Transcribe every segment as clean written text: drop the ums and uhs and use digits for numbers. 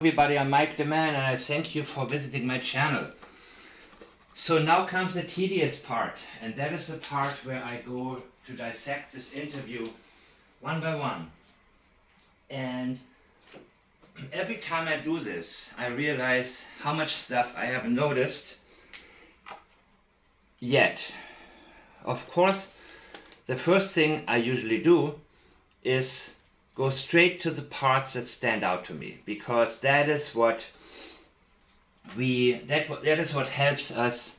Everybody, I'm Mike the Man and I thank you for visiting my channel. So now comes the tedious part, and that is the part where I go to dissect this interview one by one. And every time I do this, I realize how much stuff I haven't noticed yet. Of course, the first thing I usually do is go straight to the parts that stand out to me, because that is what helps us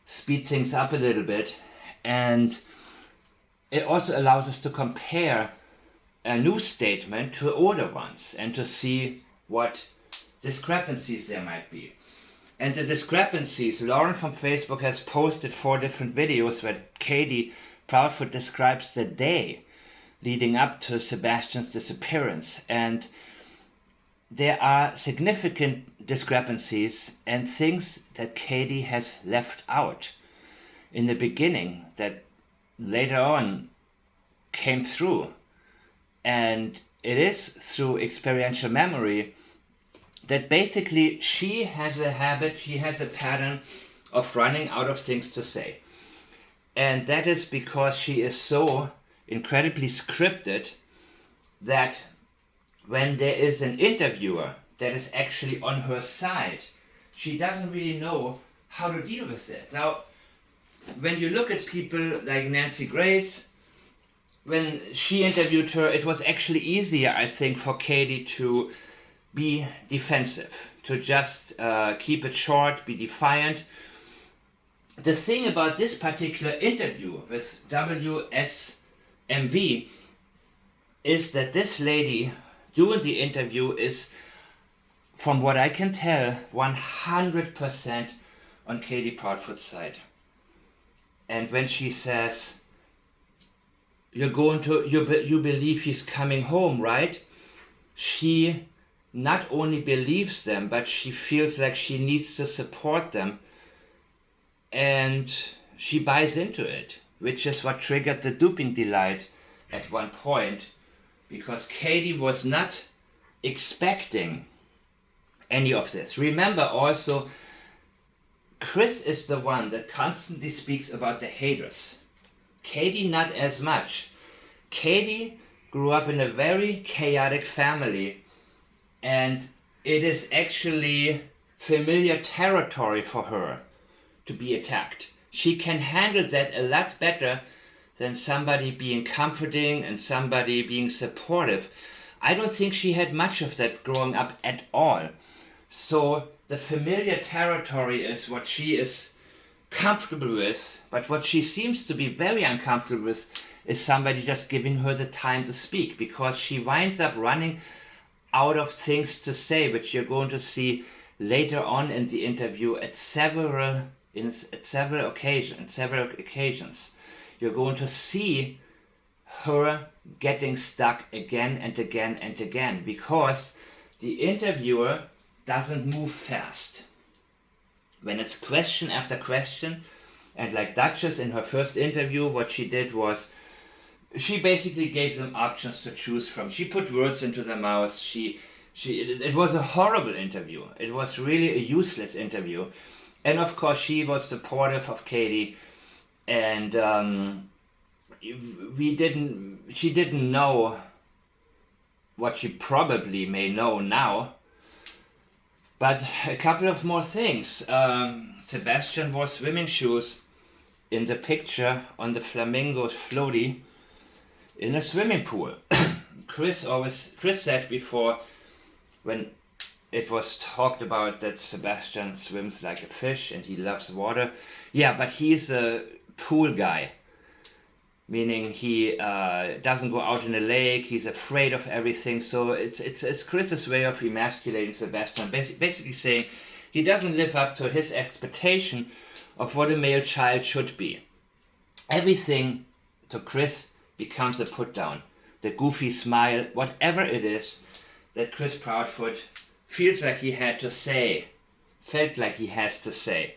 speed things up a little bit, and it also allows us to compare a new statement to older ones and to see what discrepancies there might be. And the discrepancies, Lauren from Facebook has posted 4 different videos where Katie Proudfoot describes the day leading up to Sebastian's disappearance, and there are significant discrepancies and things that Katie has left out in the beginning that later on came through. And it is through experiential memory that basically she has a pattern of running out of things to say. And that is because she is so incredibly scripted that when there is an interviewer that is actually on her side, she doesn't really know how to deal with it. Now, when you look at people like Nancy Grace, when she interviewed her, it was actually easier, I think, for Katie to be defensive, to just keep it short, be defiant. The thing about this particular interview with WSMV is that this lady doing the interview is, from what I can tell, 100% on Katie Proudfoot's side. And when she says, you believe he's coming home, right? She not only believes them, but she feels like she needs to support them. And she buys into it, which is what triggered the duping delight at one point, because Katie was not expecting any of this. Remember also, Chris is the one that constantly speaks about the haters. Katie not as much. Katie grew up in a very chaotic family, and it is actually familiar territory for her to be attacked. She can handle that a lot better than somebody being comforting and somebody being supportive. I don't think she had much of that growing up at all. So the familiar territory is what she is comfortable with, but what she seems to be very uncomfortable with is somebody just giving her the time to speak, because she winds up running out of things to say, which you're going to see later on in the interview at several occasions. You're going to see her getting stuck again and again and again, because the interviewer doesn't move fast. When it's question after question, and like Duchess in her first interview, what she did was she basically gave them options to choose from. She put words into their mouths. It was a horrible interview. It was really a useless interview. And of course, she was supportive of Katie, and she didn't know what she probably may know now. But a couple of more things. Sebastian wore swimming shoes in the picture on the Flamingo floaty in a swimming pool. Chris said before, when it was talked about that Sebastian swims like a fish and he loves water. Yeah, but he's a pool guy, meaning he doesn't go out in the lake. He's afraid of everything. So it's Chris's way of emasculating Sebastian, basically saying he doesn't live up to his expectation of what a male child should be. Everything to Chris becomes a put down. The goofy smile, whatever it is that Chris Proudfoot feels like he had to say, felt like he has to say.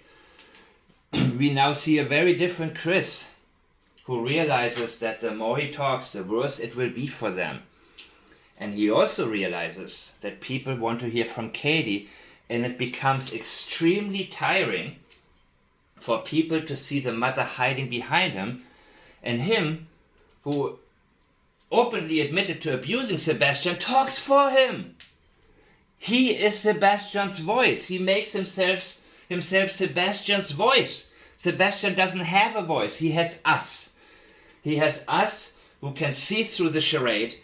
We now see a very different Chris, who realizes that the more he talks, the worse it will be for them. And he also realizes that people want to hear from Katie, and it becomes extremely tiring for people to see the mother hiding behind him, and him, who openly admitted to abusing Sebastian, talks for him. He is Sebastian's voice. He makes himself Sebastian's voice. Sebastian doesn't have a voice. He has us. He has us who can see through the charade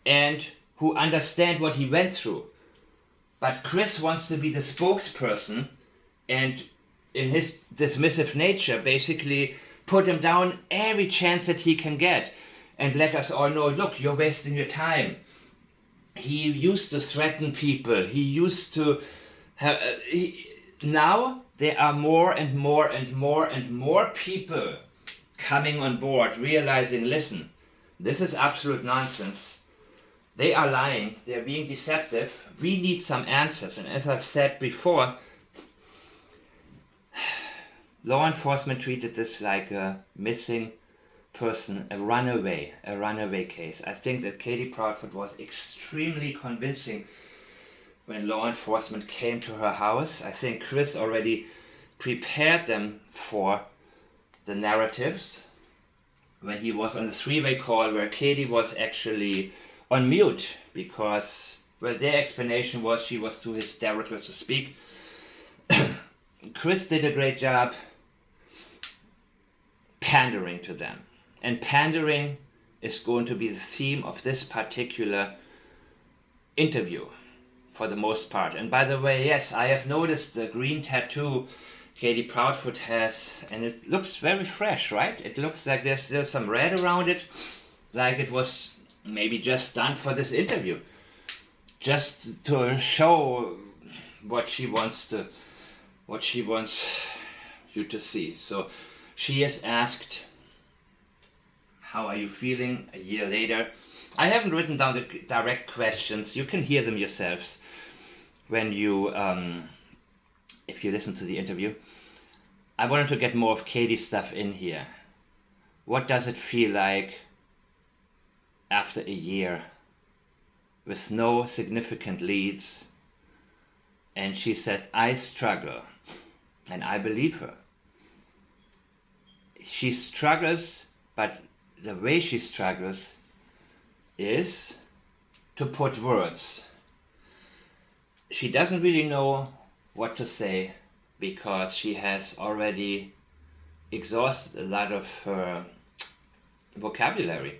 and who understand what he went through. But Chris wants to be the spokesperson, and in his dismissive nature basically put him down every chance that he can get and let us all know, look, you're wasting your time. He used to threaten people. He used to have, now there are more and more and more and more people coming on board, realizing, listen, this is absolute nonsense. They are lying. They're being deceptive. We need some answers. And as I've said before, law enforcement treated this like a missing person, a runaway case. I think that Katie Proudfoot was extremely convincing when law enforcement came to her house. I think Chris already prepared them for the narratives when he was on the three-way call where Katie was actually on mute because, well, their explanation was she was too hysterical to speak. Chris did a great job pandering to them. And pandering is going to be the theme of this particular interview for the most part. And by the way, yes, I have noticed the green tattoo Katie Proudfoot has, and it looks very fresh, right? It looks like there's still some red around it, like it was maybe just done for this interview, just to show what she wants you to see. So she is asked, how are you feeling a year later? I haven't written down the direct questions. You can hear them yourselves when you, if you listen to the interview. I wanted to get more of Katie's stuff in here. What does it feel like after a year with no significant leads? And she says, I struggle. And I believe her. She struggles, but the way she struggles is to put words. She doesn't really know what to say because she has already exhausted a lot of her vocabulary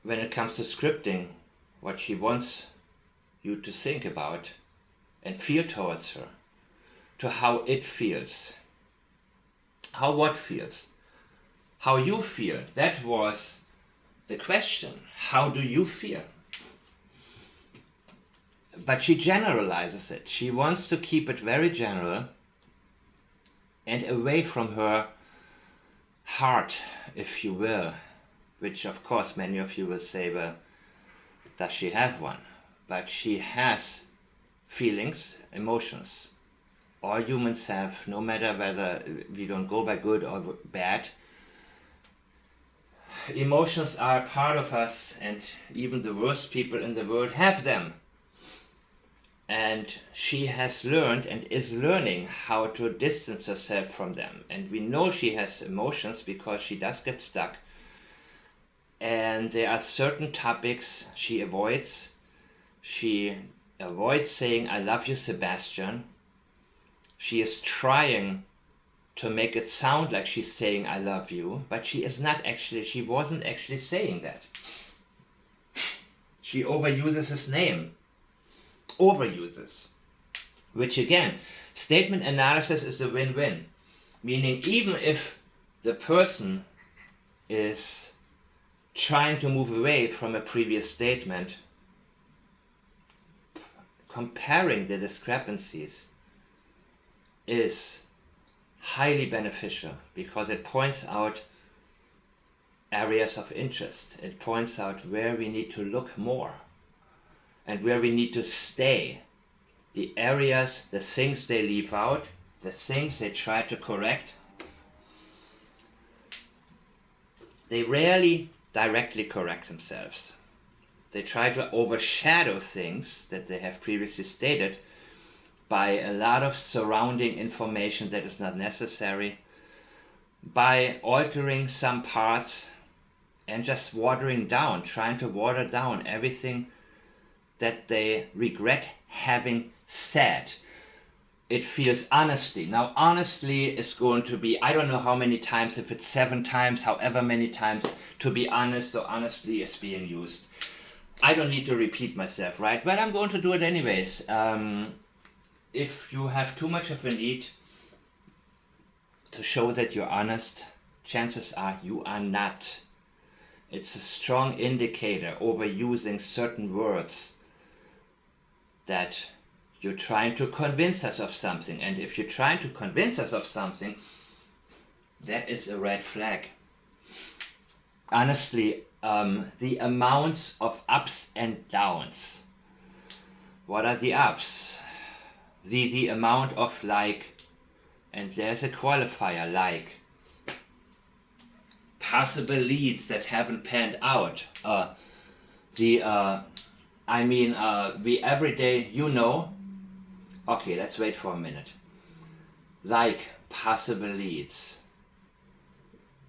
when it comes to scripting what she wants you to think about and feel towards her, to how it feels, how what feels, how you feel. That was the question. How do you feel? But she generalizes it. She wants to keep it very general and away from her heart, if you will, which of course many of you will say, well, does she have one? But she has feelings, emotions. All humans have, no matter whether we don't go by good or bad. Emotions are a part of us, and even the worst people in the world have them. And she has learned and is learning how to distance herself from them. And we know she has emotions because she does get stuck. And there are certain topics she avoids. She avoids saying, I love you, Sebastian. She is trying to make it sound like she's saying, I love you, but she wasn't actually saying that. She overuses his name. Overuses. Which again, statement analysis is a win-win. Meaning even if the person is trying to move away from a previous statement, comparing the discrepancies is highly beneficial because it points out areas of interest. It points out where we need to look more and where we need to stay. The areas, the things they leave out, the things they try to correct. They rarely directly correct themselves. They try to overshadow things that they have previously stated by a lot of surrounding information that is not necessary, by altering some parts and just trying to water down everything that they regret having said. It feels honestly. Now, honestly is going to be, I don't know how many times, if it's 7 times, however many times, to be honest or honestly is being used. I don't need to repeat myself, right? But I'm going to do it anyways. If you have too much of a need to show that you're honest, chances are you are not. It's a strong indicator overusing certain words that you're trying to convince us of something. And if you're trying to convince us of something, that is a red flag. Honestly, the amounts of ups and downs. What are the ups? The amount of and there's a qualifier, possible leads that haven't panned out. The everyday, okay, let's wait for a minute. Possible leads.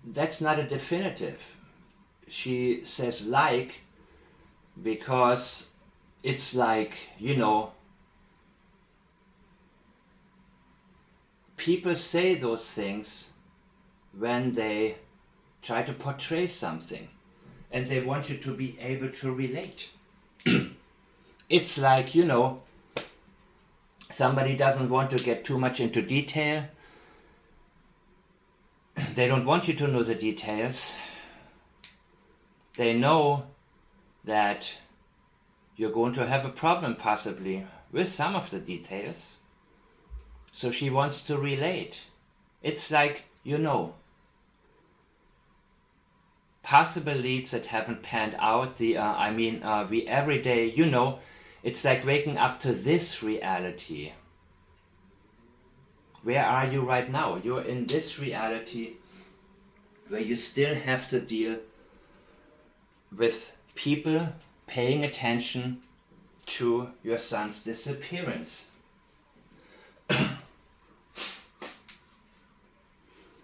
That's not a definitive. She says because it's people say those things when they try to portray something and they want you to be able to relate. It's somebody doesn't want to get too much into detail. They don't want you to know the details. They know that you're going to have a problem possibly with some of the details. So she wants to relate. It's possible leads that haven't panned out. The everyday, it's like waking up to this reality. Where are you right now? You're in this reality where you still have to deal with people paying attention to your son's disappearance.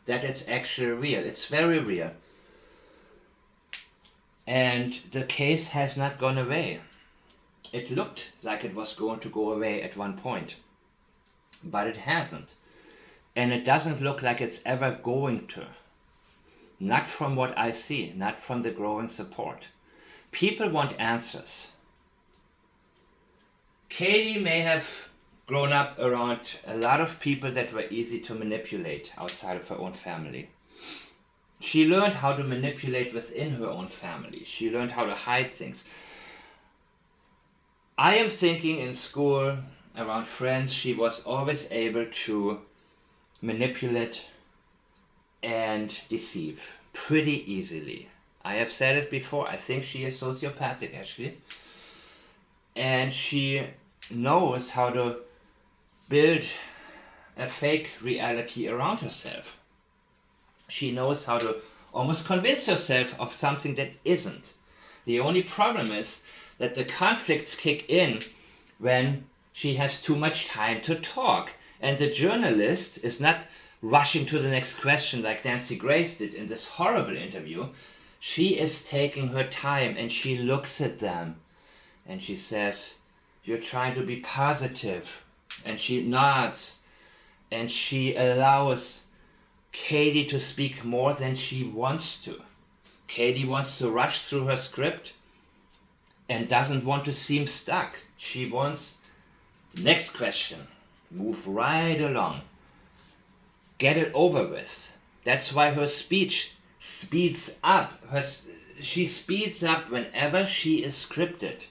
That it's actually real. It's very real. And the case has not gone away. It looked like it was going to go away at one point, but it hasn't. And it doesn't look like it's ever going to. Not from what I see, not from the growing support. People want answers. Katie may have grown up around a lot of people that were easy to manipulate outside of her own family. She learned how to manipulate within her own family. She learned how to hide things. I am thinking in school, around friends, she was always able to manipulate and deceive pretty easily. I have said it before, I think she is sociopathic actually. And she knows how to build a fake reality around herself. She knows how to almost convince herself of something that isn't. The only problem is that the conflicts kick in when she has too much time to talk. And the journalist is not rushing to the next question like Nancy Grace did in this horrible interview. She is taking her time and she looks at them and she says, "You're trying to be positive." And she nods and she allows Katie to speak more than she wants to. Katie wants to rush through her script and doesn't want to seem stuck. She wants, next question, move right along, get it over with. That's why her speech speeds up. She speeds up whenever she is scripted.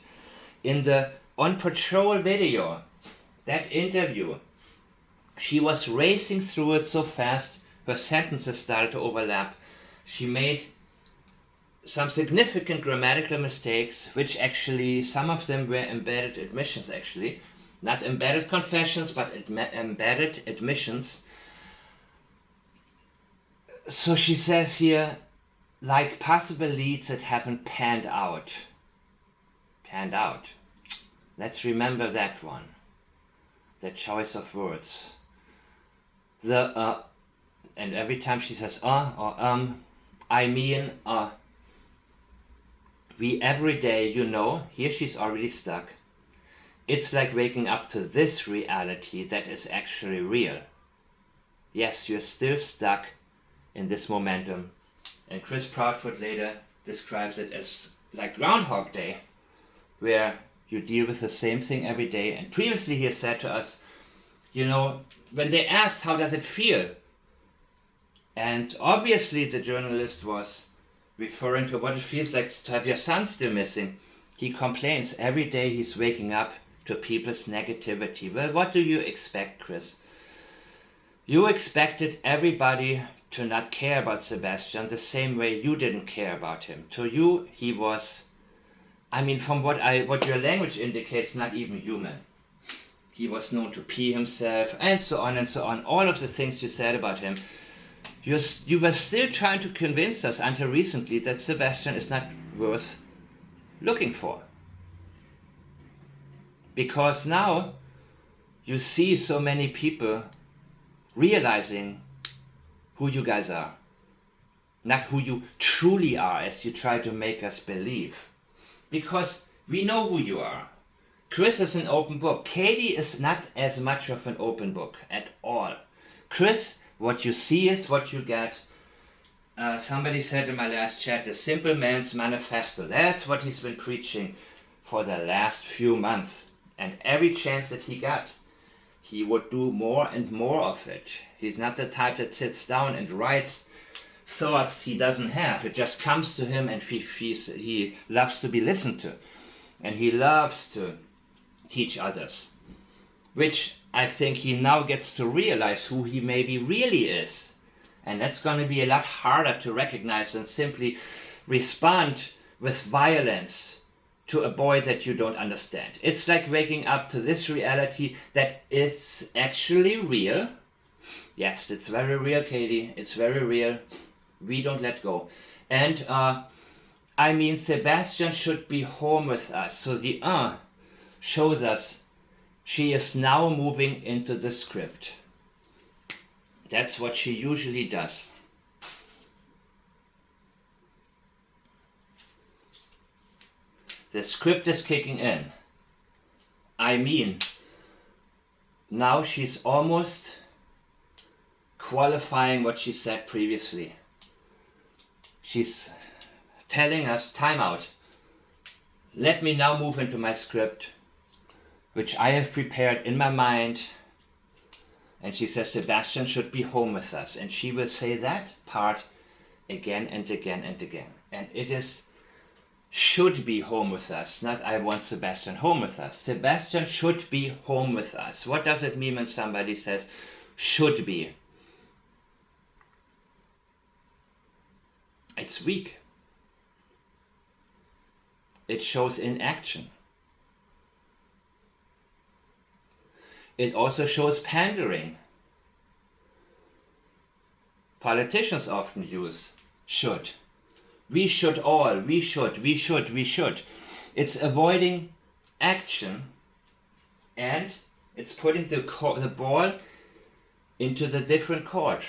In the On Patrol video, that interview, she was racing through it so fast, her sentences started to overlap. She made some significant grammatical mistakes, which actually, some of them were embedded admissions actually. Not embedded confessions, but embedded admissions. So she says here, possible leads that haven't panned out. panned out. Let's remember that one. The choice of words. The and every time she says or I mean we every day, here she's already stuck. It's like waking up to this reality that is actually real. Yes, you're still stuck in this momentum. And Chris Proudfoot later describes it as like Groundhog Day, where you deal with the same thing every day. And previously he has said to us, when they asked how does it feel, and obviously the journalist was referring to what it feels like to have your son still missing. He complains every day he's waking up to people's negativity. Well, what do you expect, Chris? You expected everybody to not care about Sebastian the same way you didn't care about him. To you, he was, from what your language indicates, not even human. He was known to pee himself, and so on and so on. All of the things you said about him. You were still trying to convince us until recently that Sebastian is not worth looking for. Because now you see so many people realizing who you guys are. Not who you truly are, as you try to make us believe. Because we know who you are. Chris is an open book. Katie is not as much of an open book at all. Chris, what you see is what you get. Somebody said in my last chat, the simple man's manifesto. That's what he's been preaching for the last few months. And every chance that he got, he would do more and more of it. He's not the type that sits down and writes thoughts he doesn't have. It just comes to him, and he loves to be listened to. And he loves to teach others. Which I think he now gets to realize who he maybe really is. And that's going to be a lot harder to recognize than simply respond with violence to a boy that you don't understand. It's like waking up to this reality that is actually real. Yes, it's very real, Katie. It's very real. We don't let go. And Sebastian should be home with us. So the shows us she is now moving into the script. That's what she usually does. The script is kicking in. Now she's almost qualifying what she said previously. She's telling us, time out. Let me now move into my script, which I have prepared in my mind. And she says Sebastian should be home with us. And she will say that part again and again and again. And it is should be home with us, not I want Sebastian home with us. Sebastian should be home with us. What does it mean when somebody says should be? It's weak. It shows inaction. It also shows pandering. Politicians often use should. We should all, we should. It's avoiding action, and it's putting the ball into the different court,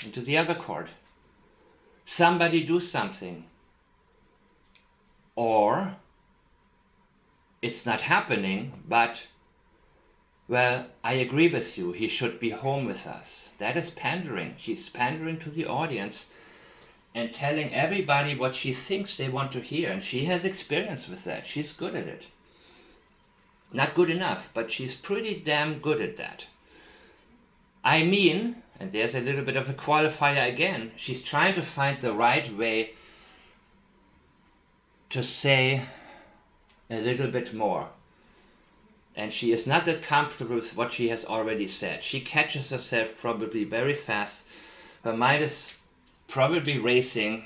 into the other court. Somebody do something. Or it's not happening, but well, I agree with you, he should be home with us. That is pandering. She's pandering to the audience and telling everybody what she thinks they want to hear. And she has experience with that. She's good at it. Not good enough, but she's pretty damn good at that. And there's a little bit of a qualifier again, she's trying to find the right way to say a little bit more. And she is not that comfortable with what she has already said. She catches herself probably very fast. Her mind is probably racing,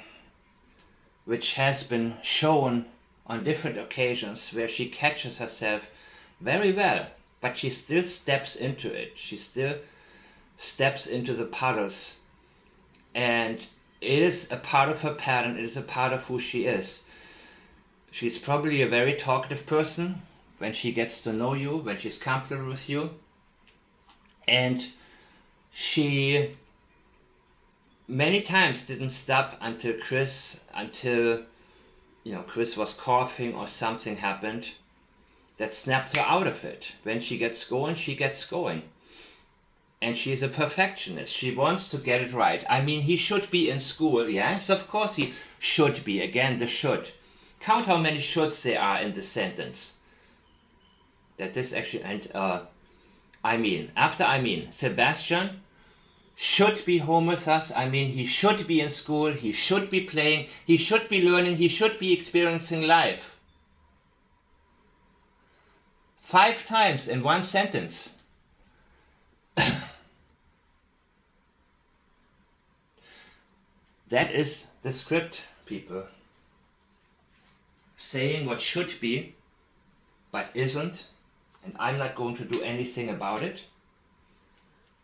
which has been shown on different occasions where she catches herself very well, but she still steps into it. She still steps into the puddles, and it is a part of her pattern. It is a part of who she is. She's probably a very talkative person when she gets to know you, when she's comfortable with you. And she many times didn't stop until Chris was coughing or something happened that snapped her out of it. When she gets going, she gets going. And she's a perfectionist. She wants to get it right. I mean, he should be in school. Yes, of course he should be. Again, the should. Count how many shoulds there are in this sentence. That this actually, and Sebastian should be home with us. I mean, he should be in school. He should be playing. He should be learning. He should be experiencing life. 5 times in one sentence. That is the script, people. Saying what should be, but isn't, and I'm not going to do anything about it.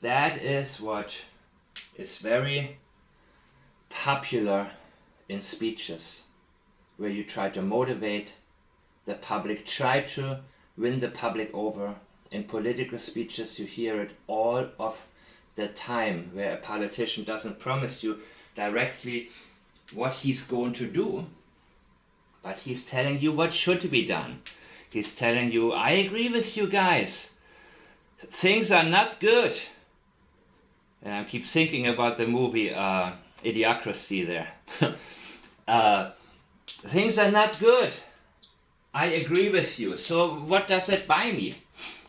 That is what is very popular in speeches, where you try to motivate the public, try to win the public over. In political speeches, you hear it all of the time, where a politician doesn't promise you directly what he's going to do, but he's telling you what should be done. He's telling you, I agree with you guys. Things are not good. And I keep thinking about the movie Idiocracy there. Things are not good. I agree with you. So what does that buy me?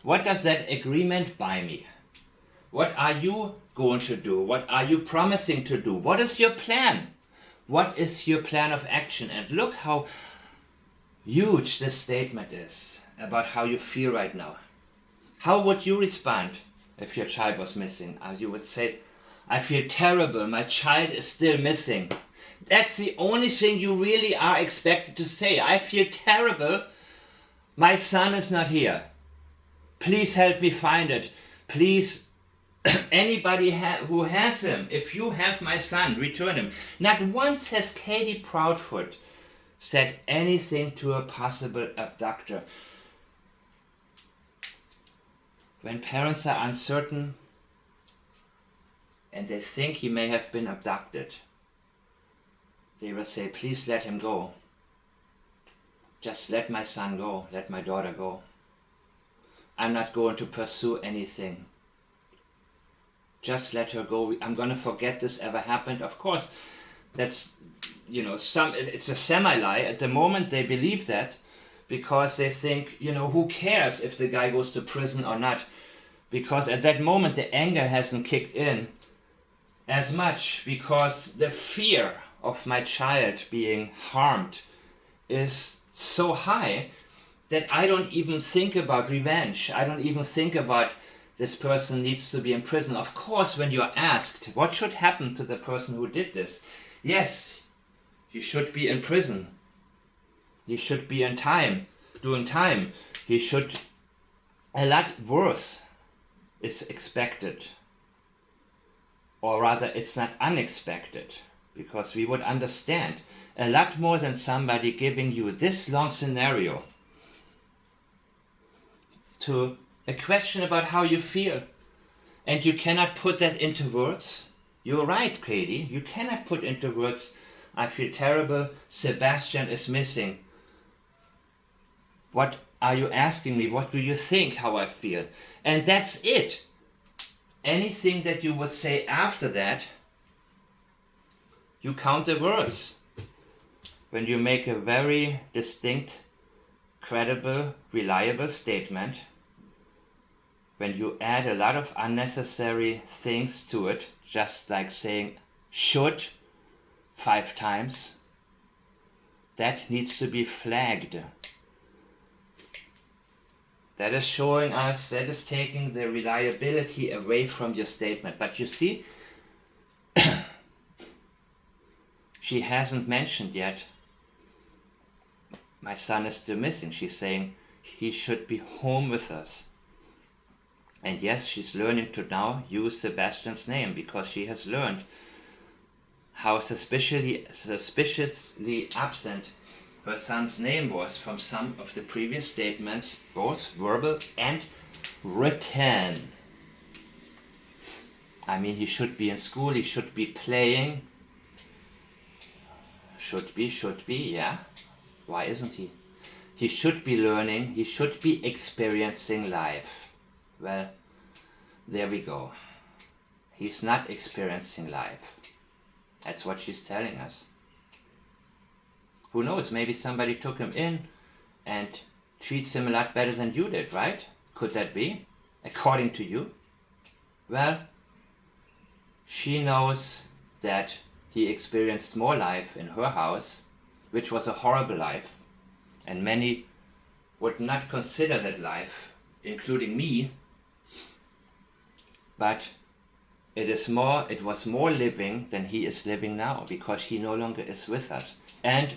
What does that agreement buy me? What are you going to do? What are you promising to do? What is your plan? What is your plan of action? And look how huge this statement is about how you feel right now. How would you respond if your child was missing? You would say, I feel terrible, my child is still missing. That's the only thing you really are expected to say. I feel terrible, my son is not here. Please help me find it. Please, anybody who has him, if you have my son, return him. Not once has Katie Proudfoot said anything to a possible abductor. When parents are uncertain and they think he may have been abducted, they will say, please let him go. Just let my son go, let my daughter go. I'm not going to pursue anything. Just let her go. I'm going to forget this ever happened. Of course, that's, it's a semi-lie. At the moment they believe that because they think, who cares if the guy goes to prison or not? Because at that moment the anger hasn't kicked in as much, because the fear of my child being harmed is so high that I don't even think about revenge. I don't even think about this person needs to be in prison. Of course, when you're asked what should happen to the person who did this, yes, he should be in prison. He should be in doing time. He should, a lot worse is expected. Or rather, it's not unexpected, because we would understand a lot more than somebody giving you this long scenario to a question about how you feel, and you cannot put that into words. You're right, Katie, you cannot put into words, I feel terrible, Sebastian is missing. What are you asking me? What do you think how I feel? And that's it. Anything that you would say after that, you count the words. When you make a very distinct, credible, reliable statement, when you add a lot of unnecessary things to it, just like saying should 5 times, that needs to be flagged. That is showing us, that is taking the reliability away from your statement. But you see, she hasn't mentioned yet, my son is still missing. She's saying he should be home with us. And yes, she's learning to now use Sebastian's name, because she has learned how suspiciously absent her son's name was from some of the previous statements, both verbal and written. I mean, he should be in school, he should be playing. Should be, yeah. Why isn't he? He should be learning, he should be experiencing life. Well, there we go. He's not experiencing life. That's what she's telling us. Who knows, maybe somebody took him in and treats him a lot better than you did, right? Could that be? According to you? Well, she knows that he experienced more life in her house, which was a horrible life, and many would not consider that life, including me, but it was more living than he is living now, because he no longer is with us. And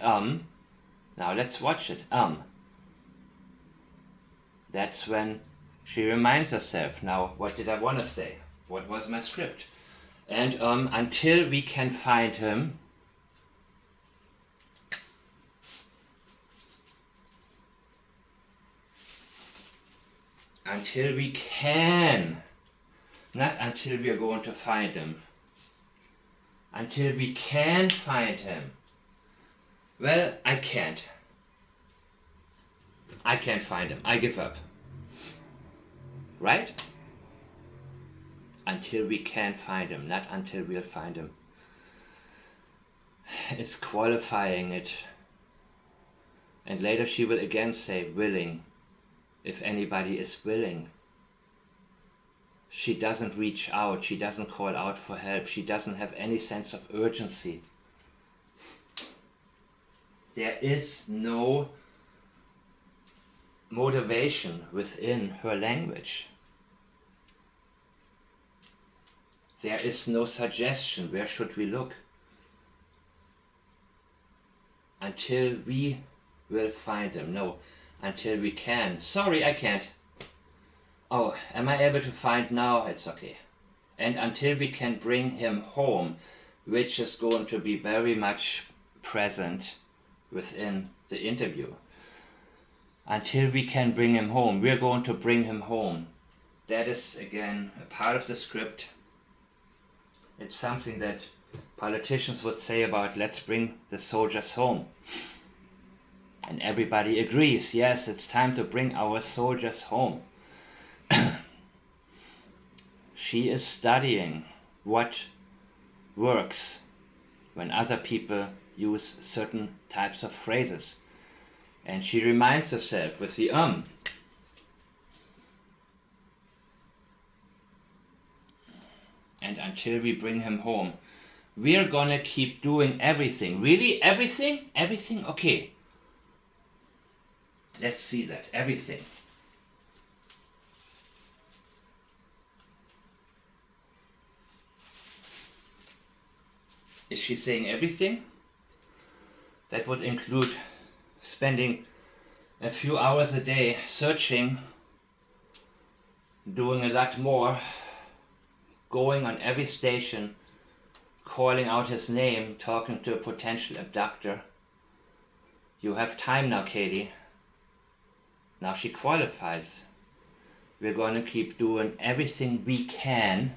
now let's watch it. That's when she reminds herself. Now, what did I want to say? What was my script? And until we can find him, until we can, not until we are going to find him, until we can find him. Well, I can't. I can't find him. I give up. Right? Until we can find him, not until we'll find him. It's qualifying it. And later she will again say willing, if anybody is willing. She doesn't reach out, she doesn't call out for help, she doesn't have any sense of urgency. There is no motivation within her language. There is no suggestion, where should we look? Until we will find him. No, until we can. Sorry, I can't. Oh, am I able to find now? It's okay. And until we can bring him home, which is going to be very much present within the interview. Until we can bring him home, we're going to bring him home. That is, again, a part of the script. It's something that politicians would say about, let's bring the soldiers home. And everybody agrees, yes, it's time to bring our soldiers home. She is studying what works when other people use certain types of phrases. And she reminds herself with the And until we bring him home, we're gonna keep doing everything. Really? Everything? Everything? Okay. Let's see that. Everything. Is she saying everything? That would include spending a few hours a day searching, doing a lot more, going on every station, calling out his name, talking to a potential abductor. You have time now, Katie. Now she qualifies. We're going to keep doing everything we can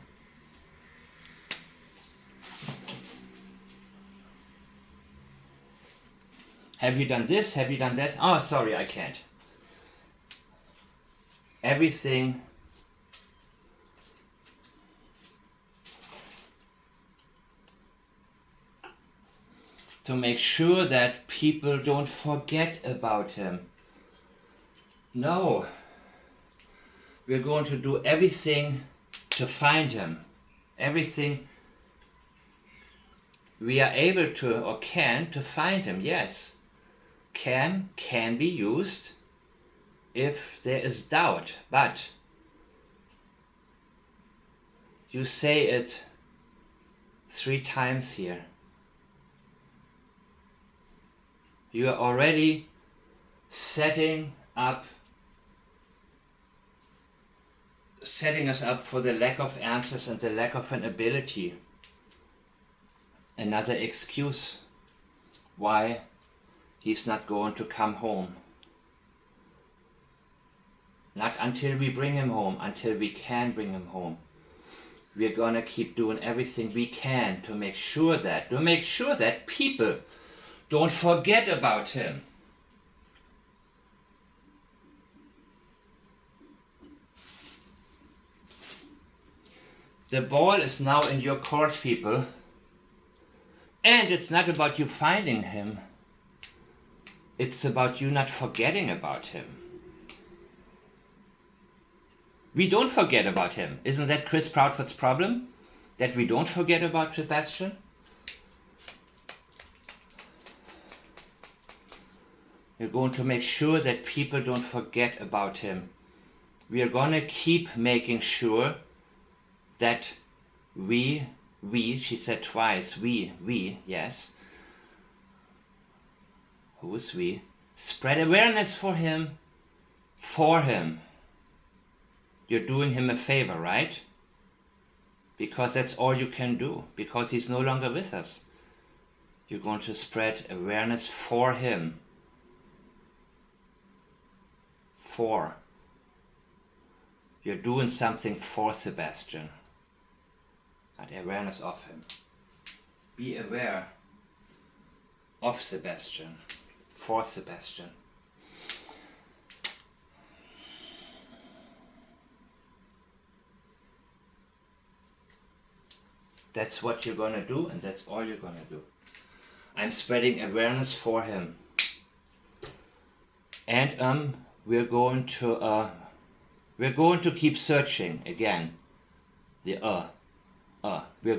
Have you done this? Have you done that? Oh, sorry, I can't. Everything to make sure that people don't forget about him. No. We're going to do everything to find him. Everything we are able to or can to find him, yes. Can be used if there is doubt, but you say it 3 times here. You are already setting us up for the lack of answers and the lack of an ability. Another excuse why he's not going to come home. Not until we bring him home, until we can bring him home. We're gonna keep doing everything we can to make sure that people don't forget about him. The ball is now in your court, people. And it's not about you finding him. It's about you not forgetting about him. We don't forget about him. Isn't that Chris Proudfoot's problem? That we don't forget about Sebastian? We're going to make sure that people don't forget about him. We are going to keep making sure that we, she said twice, we, yes. Who is we? Spread awareness for him. For him. You're doing him a favor, right? Because that's all you can do. Because he's no longer with us. You're going to spread awareness for him. For. You're doing something for Sebastian. Not awareness of him. Be aware of Sebastian. For Sebastian. That's what you're gonna do, and that's all you're gonna do. I'm spreading awareness for him. And we're going to keep searching again. We're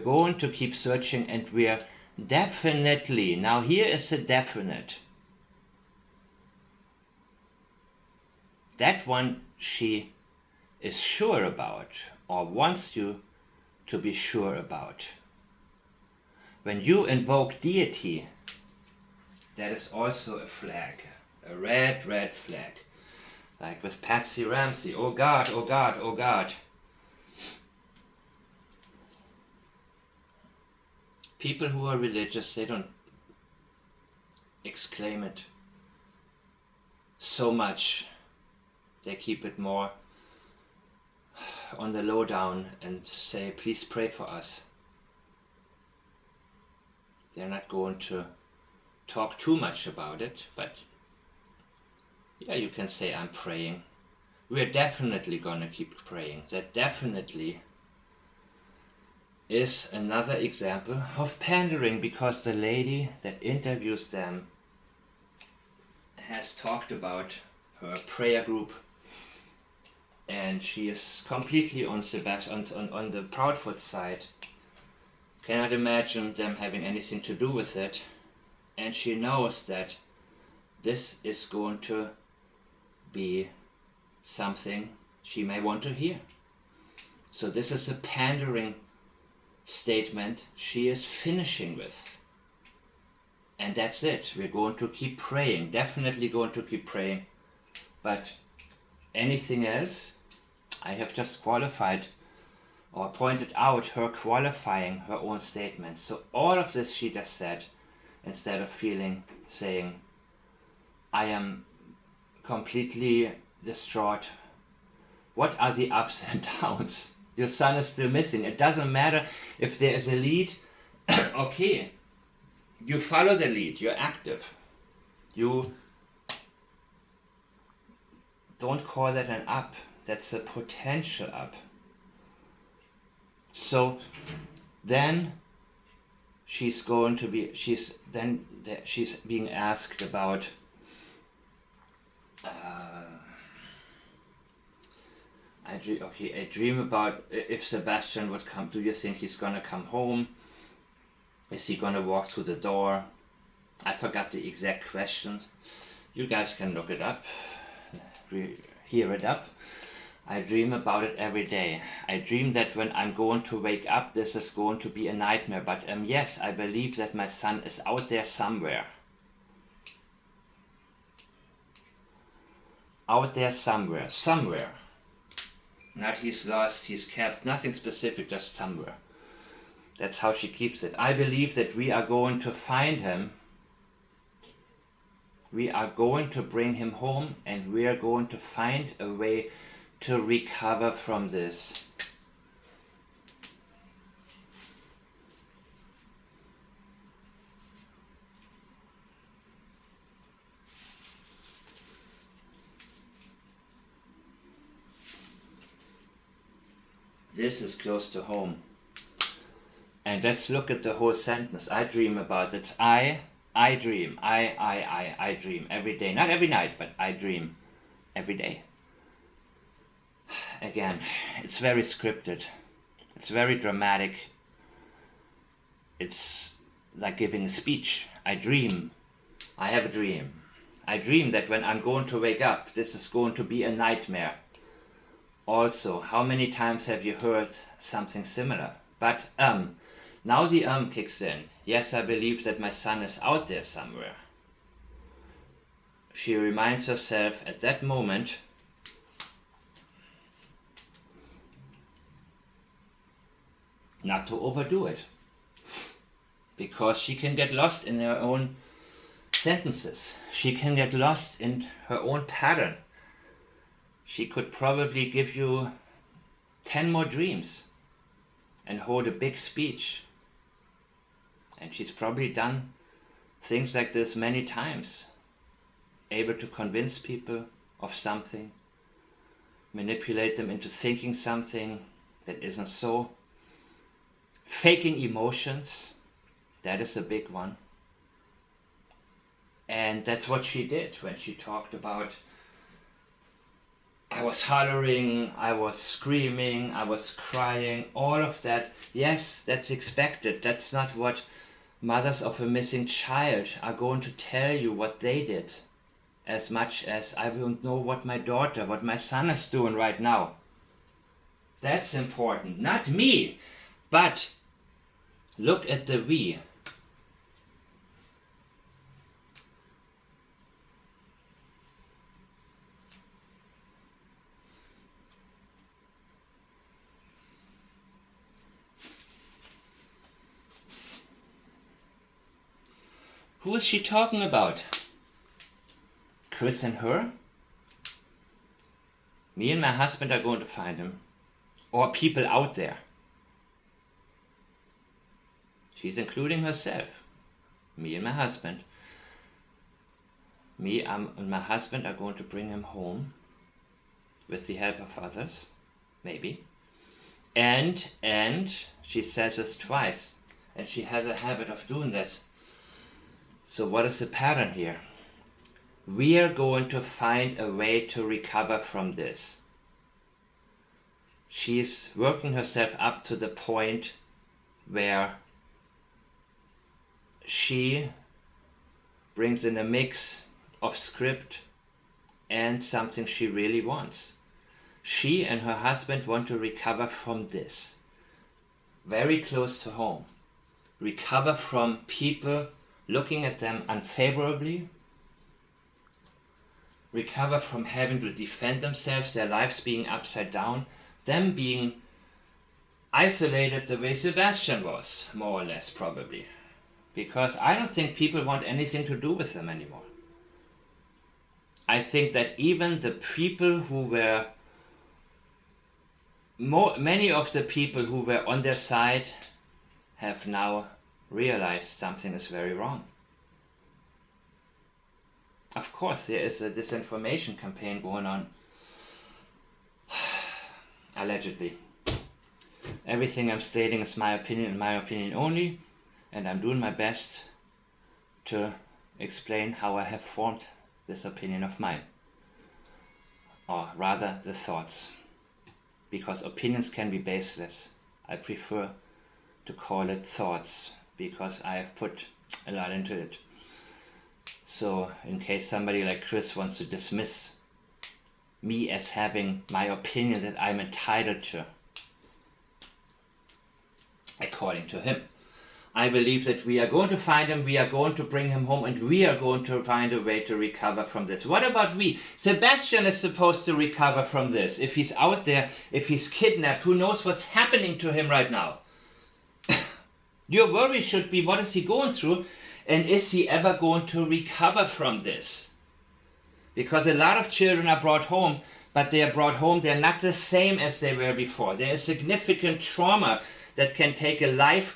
going to keep searching, and we're definitely, now here is a definite. That one she is sure about, or wants you to be sure about. When you invoke deity, that is also a flag, a red flag. Like with Patsy Ramsey, oh God, oh God, oh God. People who are religious, they don't exclaim it so much. They keep it more on the lowdown and say, please pray for us. They're not going to talk too much about it, but yeah, you can say, I'm praying. We're definitely going to keep praying. That definitely is another example of pandering, because the lady that interviews them has talked about her prayer group, and she is completely on the Proudfoot side. Cannot imagine them having anything to do with it, and she knows that this is going to be something she may want to hear. So this is a pandering statement she is finishing with. And that's it. We're going to keep praying. Definitely going to keep praying. But anything else, I have just qualified or pointed out her qualifying her own statement. So all of this she just said, instead of saying, I am completely distraught. What are the ups and downs? Your son is still missing. It doesn't matter if there is a lead. Okay, you follow the lead. You're active. You don't call that an up. That's a potential up. So then she's being asked about I dream about if Sebastian would come. Do you think he's gonna come home? Is he gonna walk through the door? I forgot the exact questions. You guys can look it up, hear it up. I dream about it every day. I dream that when I'm going to wake up, this is going to be a nightmare. But yes, I believe that my son is out there somewhere. Out there somewhere. Somewhere. Not he's lost, he's kept, nothing specific, just somewhere. That's how she keeps it. I believe that we are going to find him We are going to bring him home, and we are going to find a way to recover from this. This is close to home. And let's look at the whole sentence. I dream about. It's I dream. I dream every day. Not every night, but I dream every day. Again, it's very scripted. It's very dramatic. It's like giving a speech. I dream. I have a dream. I dream that when I'm going to wake up, this is going to be a nightmare. Also, how many times have you heard something similar? But now the kicks in. Yes, I believe that my son is out there somewhere. She reminds herself at that moment not to overdo it, because she can get lost in her own sentences. She can get lost in her own pattern. She could probably give you 10 more dreams and hold a big speech. And she's probably done things like this many times, able to convince people of something, manipulate them into thinking something that isn't so. Faking emotions, that is a big one. And that's what she did when she talked about, I was hollering, I was screaming, I was crying, all of that. Yes, that's expected. That's not what mothers of a missing child are going to tell you what they did, as much as I don't know what my daughter, what my son is doing right now. That's important. Not me, but look at the we. Who is she talking about? Chris and her? Me and my husband are going to find him. Or people out there. She's including herself. Me and my husband. Me and my husband are going to bring him home with the help of others. Maybe. And she says this twice. And she has a habit of doing that. So what is the pattern here? We are going to find a way to recover from this. She's working herself up to the point where she brings in a mix of script and something she really wants. She and her husband want to recover from this. Very close to home. Recover from people looking at them unfavorably, recover from having to defend themselves, their lives being upside down, them being isolated the way Sebastian was, more or less probably. Because I don't think people want anything to do with them anymore. I think that even the people who were, many of the people who were on their side have now realized something is very wrong. Of course, there is a disinformation campaign going on. Allegedly. Everything I'm stating is my opinion and my opinion only, and I'm doing my best to explain how I have formed this opinion of mine. Or rather, the thoughts. Because opinions can be baseless. I prefer to call it thoughts, because I have put a lot into it. So in case somebody like Chris wants to dismiss me as having my opinion that I'm entitled to, according to him, I believe that we are going to find him, we are going to bring him home, and we are going to find a way to recover from this. What about we? Sebastian is supposed to recover from this. If he's out there, if he's kidnapped, who knows what's happening to him right now? Your worry should be, what is he going through? And is he ever going to recover from this? Because a lot of children are brought home, but they are brought home, they're not the same as they were before. There is significant trauma that can take a life